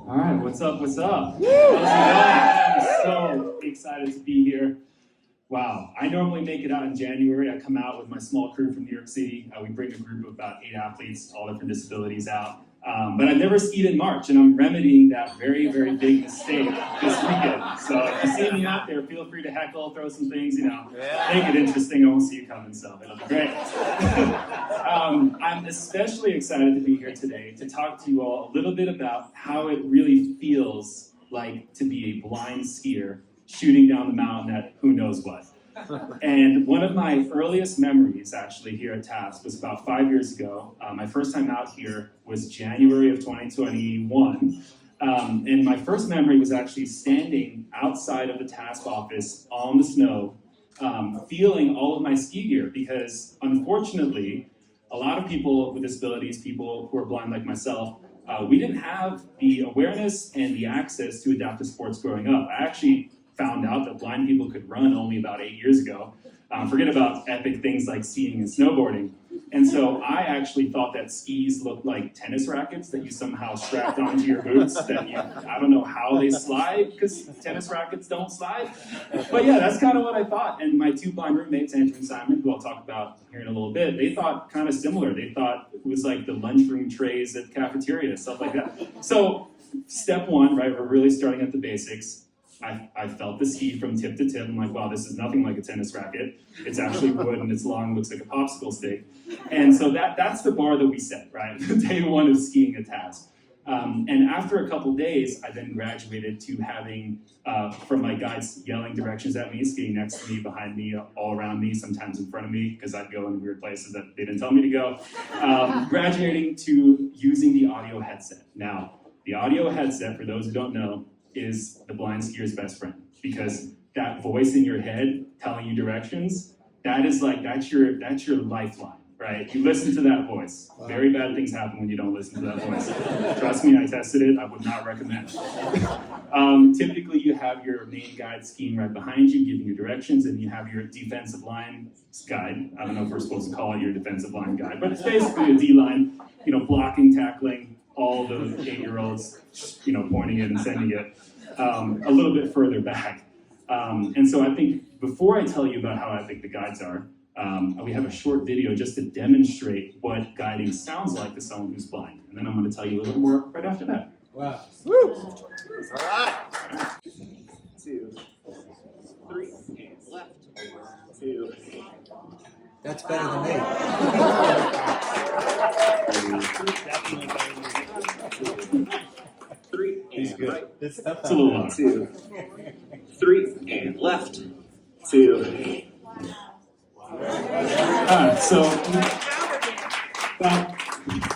All right, what's up, How's it going? I'm so excited to be here. Wow, I normally make it out in January. I come out with my small crew from New York City. We bring a group of about 8 athletes, all different disabilities out. But I've never skied in March, and I'm remedying that very, very big mistake this weekend. So if you see me out there, feel free to heckle, throw some things, make it interesting. I won't see you coming, so it'll be great. I'm especially excited to be here today to talk to you all a little bit about how it really feels like to be a blind skier shooting down the mountain at who knows what. And one of my earliest memories actually here at TASP was about 5 years ago. My first time out here was January of 2021. And my first memory was actually standing outside of the TASP office on the snow, feeling all of my ski gear, because unfortunately, a lot of people with disabilities, people who are blind like myself, we didn't have the awareness and the access to adaptive sports growing up. I actually found out that blind people could run only about 8 years ago. Forget about epic things like skiing and snowboarding. And so I actually thought that skis looked like tennis rackets that you somehow strapped onto your boots that I don't know how they slide, because tennis rackets don't slide. But yeah, that's kind of what I thought. And my 2 blind roommates, Andrew and Simon, who I'll talk about here in a little bit, they thought kind of similar. They thought it was like the lunchroom trays at cafeteria, stuff like that. So step 1, right, we're really starting at the basics. I felt the ski from tip to tip. I'm like, wow, this is nothing like a tennis racket. It's actually wood and it's long, looks like a popsicle stick. And so that's the bar that we set, right? Day 1 of skiing at TASP. And after a couple days, I then graduated to having, from my guides yelling directions at me, skiing next to me, behind me, all around me, sometimes in front of me, because I'd go in weird places that they didn't tell me to go. Graduating to using the audio headset. Now, the audio headset, for those who don't know, is the blind skier's best friend, because that voice in your head telling you directions, that's your lifeline, right? You listen to that voice. Very bad things happen when you don't listen to that voice. Trust me, I tested it. I would not recommend it. Typically, you have your main guide skiing right behind you, giving you directions, and you have your defensive line guide. I don't know if we're supposed to call it your defensive line guide, but it's basically a D-line, blocking, tackling, all the 8-year-olds, pointing it and sending it a little bit further back. And so I think before I tell you about how epic the guides are, we have a short video just to demonstrate what guiding sounds like to someone who's blind. And then I'm going to tell you a little more right after that. Wow. Woo! All right. 2, 3, and left. 2. That's better than me. 3 He's and good. right. It's a little loud. 2, 3 and left. 2. So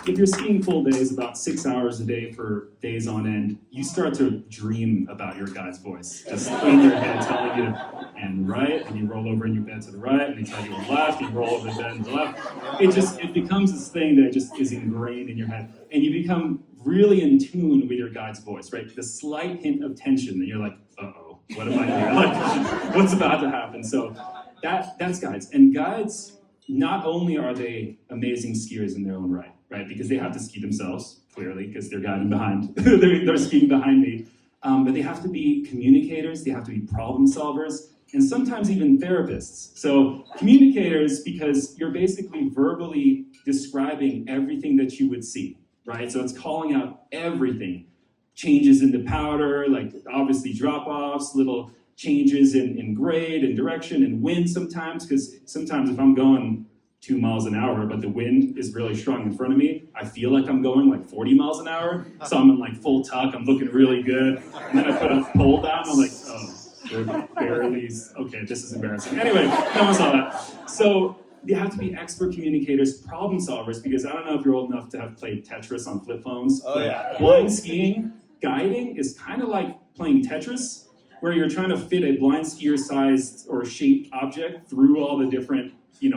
if you're skiing full days, about 6 hours a day for days on end, you start to dream about your guide's voice. Just in your head telling you to and right, and you roll over in your bed to the right, and they tell you to left, and you roll over the bed to the left. It becomes this thing that just is ingrained in your head. And you become really in tune with your guide's voice, right? The slight hint of tension, and you're like, uh-oh, what am I doing? Like, what's about to happen? So that's guides. And guides, not only are they amazing skiers in their own right? Because they have to ski themselves, clearly, because they're guiding behind. they're skiing behind me. But they have to be communicators, they have to be problem solvers, and sometimes even therapists. So communicators, because you're basically verbally describing everything that you would see, right? So it's calling out everything. Changes in the powder, like obviously drop-offs, little changes in grade and direction and wind sometimes, because sometimes if I'm going 2 miles an hour, but the wind is really strong in front of me, I feel like I'm going like 40 miles an hour, so I'm in like full tuck, I'm looking really good, and then I put a pole down, I'm like, oh, we're barely, okay, this is embarrassing. Anyway, no one saw that. So they have to be expert communicators, problem solvers, because I don't know if you're old enough to have played Tetris on flip phones, but blind skiing, guiding is kind of like playing Tetris, where you're trying to fit a blind skier-sized or shaped object through all the different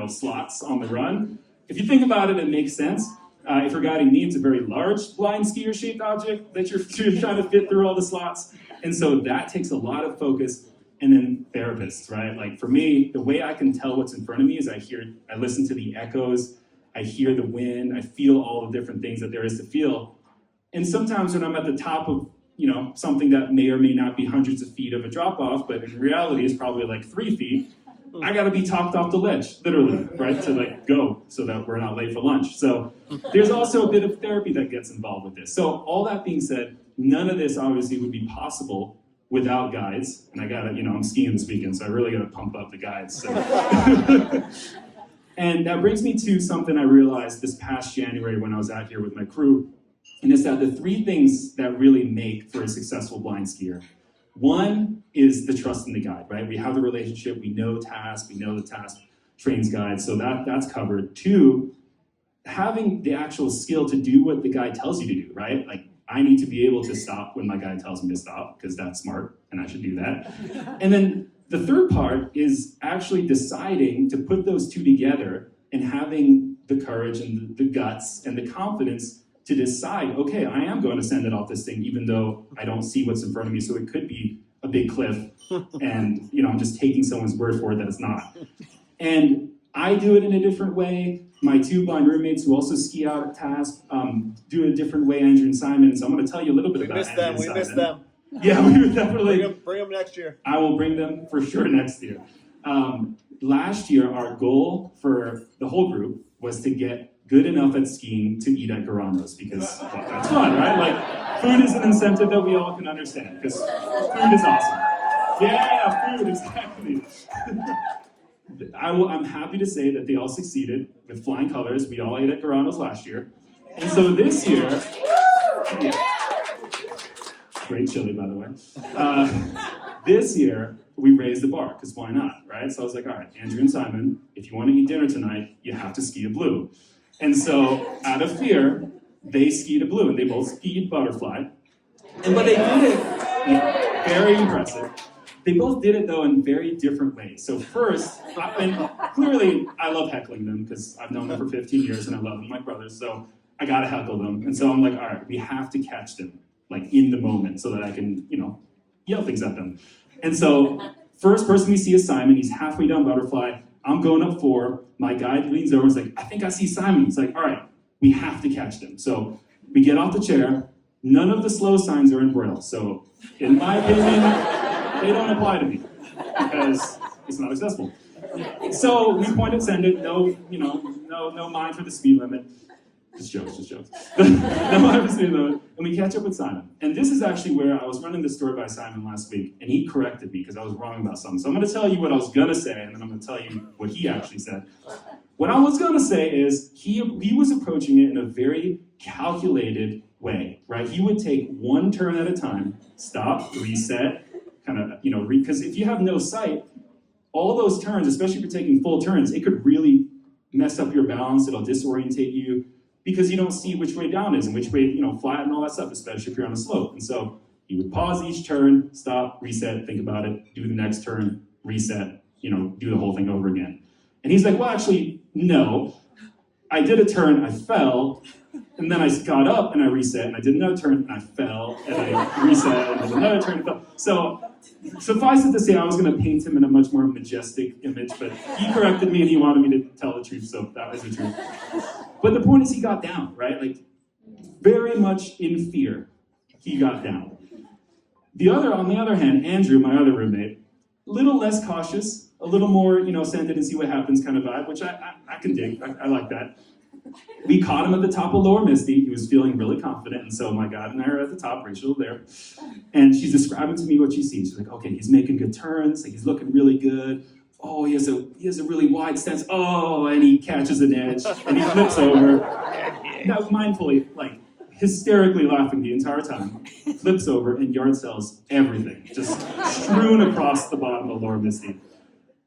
slots on the run. If you think about it, it makes sense. If you're guiding me, it's a very large blind skier-shaped object that you're trying to fit through all the slots. And so that takes a lot of focus. And then therapists, right? Like for me, the way I can tell what's in front of me is I listen to the echoes, I hear the wind, I feel all the different things that there is to feel. And sometimes when I'm at the top of something that may or may not be hundreds of feet of a drop off, but in reality is probably like 3 feet, I got to be talked off the ledge, literally, right, to like go so that we're not late for lunch. So there's also a bit of therapy that gets involved with this. So all that being said, none of this obviously would be possible without guides. And I got to, I'm skiing this weekend, so I really got to pump up the guides. So. And that brings me to something I realized this past January when I was out here with my crew. And it's that the 3 things that really make for a successful blind skier. One is the trust in the guide, right? We have the relationship, we know TASP, we know the TASP trains guides, so that's covered. 2, having the actual skill to do what the guide tells you to do, right? Like, I need to be able to stop when my guide tells me to stop, because that's smart, and I should do that. And then the 3rd part is actually deciding to put those 2 together and having the courage and the guts and the confidence to decide, okay, I am going to send it off this thing, even though I don't see what's in front of me, so it could be a big cliff, and I'm just taking someone's word for it that it's not. And I do it in a different way. My 2 blind roommates who also ski out at TASP do it a different way, Andrew and Simon. So I'm going to tell you a little bit about Andrew and Simon. We missed them. Yeah, we would definitely. Bring them next year. I will bring them for sure next year. Last year, our goal for the whole group was to get good enough at skiing to eat at Garanos, because that's fun, right? Like, food is an incentive that we all can understand, because food is awesome. Yeah, food, exactly. I'm happy to say that they all succeeded with flying colors. We all ate at Garanos last year. And so this year, great chili, by the way. This year, we raised the bar, because why not, right? So I was like, all right, Andrew and Simon, if you want to eat dinner tonight, you have to ski a blue. And so, out of fear, they skied a blue, and they both skied butterfly. But they did it very impressive. They both did it, though, in very different ways. So first, and clearly, I love heckling them, because I've known them for 15 years, and I love them like brothers, so I gotta heckle them. And so I'm like, all right, we have to catch them, like, in the moment, so that I can, yell things at them. And so, first person we see is Simon. He's halfway down butterfly. I'm going up 4. My guide leans over and is like, I think I see Simon. He's like, all right, we have to catch them. So we get off the chair. None of the slow signs are in Braille. So in my opinion, they don't apply to me because it's not accessible. So we point and send it. No mind for the speed limit. Just jokes. No mind for the speed limit. And we catch up with Simon. And this is actually where I was running the story by Simon last week, and he corrected me because I was wrong about something. So I'm going to tell you what I was going to say, and then I'm going to tell you what he actually said. What I was going to say is he was approaching it in a very calculated way, right? He would take 1 turn at a time, stop, reset, kind of, because if you have no sight, all those turns, especially if you're taking full turns, it could really mess up your balance. It'll disorientate you, because you don't see which way down is and which way, flat and all that stuff, especially if you're on a slope. And so he would pause each turn, stop, reset, think about it, do the next turn, reset, do the whole thing over again. And he's like, well, actually, no. I did a turn, I fell, and then I got up and I reset, and I did another turn and I fell, and I reset, and then another turn and fell. So suffice it to say, I was going to paint him in a much more majestic image, but he corrected me and he wanted me to tell the truth, so that was the truth. But the point is, he got down, right? Like, very much in fear, he got down. On the other hand, Andrew, my other roommate, a little less cautious, a little more, send it and see what happens kind of vibe, which I can dig. I like that. We caught him at the top of Lower Misty. He was feeling really confident, and so my guide and I are at the top, Rachel there, and she's describing to me what she sees. She's like, okay, he's making good turns, like he's looking really good. Oh, he has a really wide stance. Oh, and he catches an edge, and he flips over. Now, mindfully, like, hysterically laughing the entire time, flips over and yard sells everything, just strewn across the bottom of Lower Misty.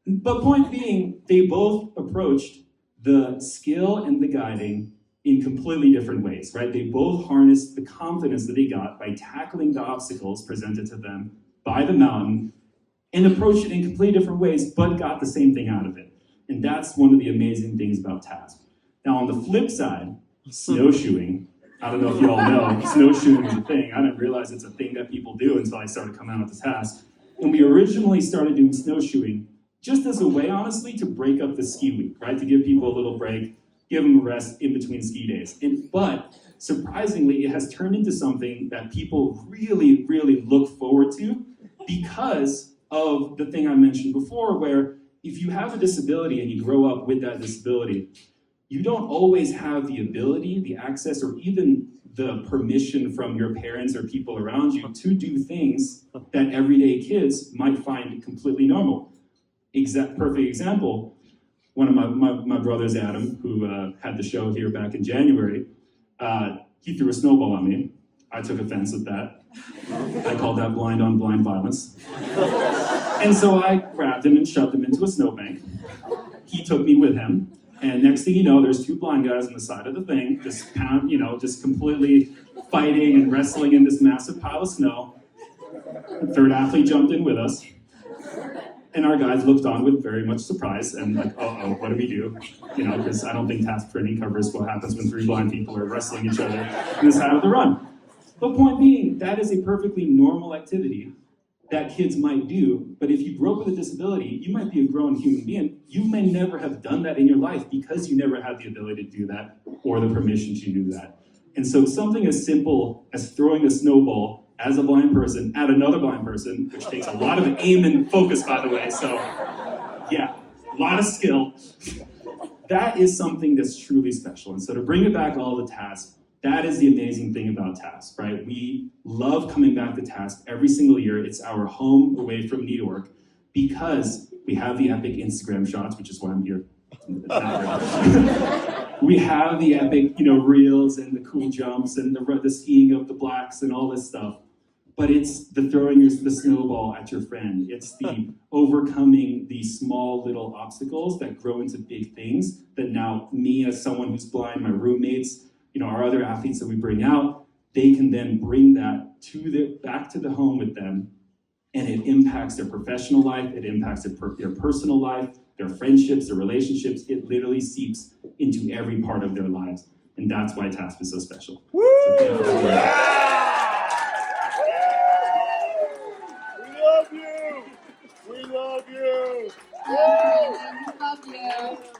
But point being, they both approached the skill and the guiding in completely different ways, right? They both harnessed the confidence that they got by tackling the obstacles presented to them by the mountain and approached it in completely different ways, but got the same thing out of it. And that's one of the amazing things about TASP. Now, on the flip side, snowshoeing, I don't know if you all know, snowshoeing is a thing. I didn't realize it's a thing that people do until I started coming out with the TASP. And we originally started doing snowshoeing just as a way, honestly, to break up the ski week, right? To give people a little break, give them a rest in between ski days. But surprisingly, it has turned into something that people really, really look forward to because of the thing I mentioned before, where if you have a disability and you grow up with that disability, you don't always have the ability, the access, or even the permission from your parents or people around you to do things that everyday kids might find completely normal. Perfect example, one of my brothers, Adam, who had the show here back in January, he threw a snowball at me. I took offense at that. I called that blind on blind violence. And so I grabbed him and shoved him into a snowbank. He took me with him. And next thing you know, there's two blind guys on the side of the thing, just completely fighting and wrestling in this massive pile of snow. The third athlete jumped in with us. And our guys looked on with very much surprise and like, uh-oh, what do we do? Because I don't think TASP training covers what happens when three blind people are wrestling each other in the side of the run. The point being, that is a perfectly normal activity that kids might do, but if you grow up with a disability, you might be a grown human being. You may never have done that in your life because you never had the ability to do that or the permission to do that. And so something as simple as throwing a snowball as a blind person at another blind person, which takes a lot of aim and focus, by the way, so yeah, a lot of skill. That is something that's truly special. And so to bring it back all to TASP, that is the amazing thing about TASP, right? We love coming back to TASP every single year. It's our home away from New York because we have the epic Instagram shots, which is why I'm here. We have the epic, reels and the cool jumps and the skiing of the blacks and all this stuff. But it's the throwing the snowball at your friend. It's the overcoming the small little obstacles that grow into big things that now me as someone who's blind, my roommates, our other athletes that we bring out, they can then bring that back to the home with them, and it impacts their professional life, it impacts their personal life, their friendships, their relationships. It literally seeps into every part of their lives, and that's why TASP is so special. Woo! So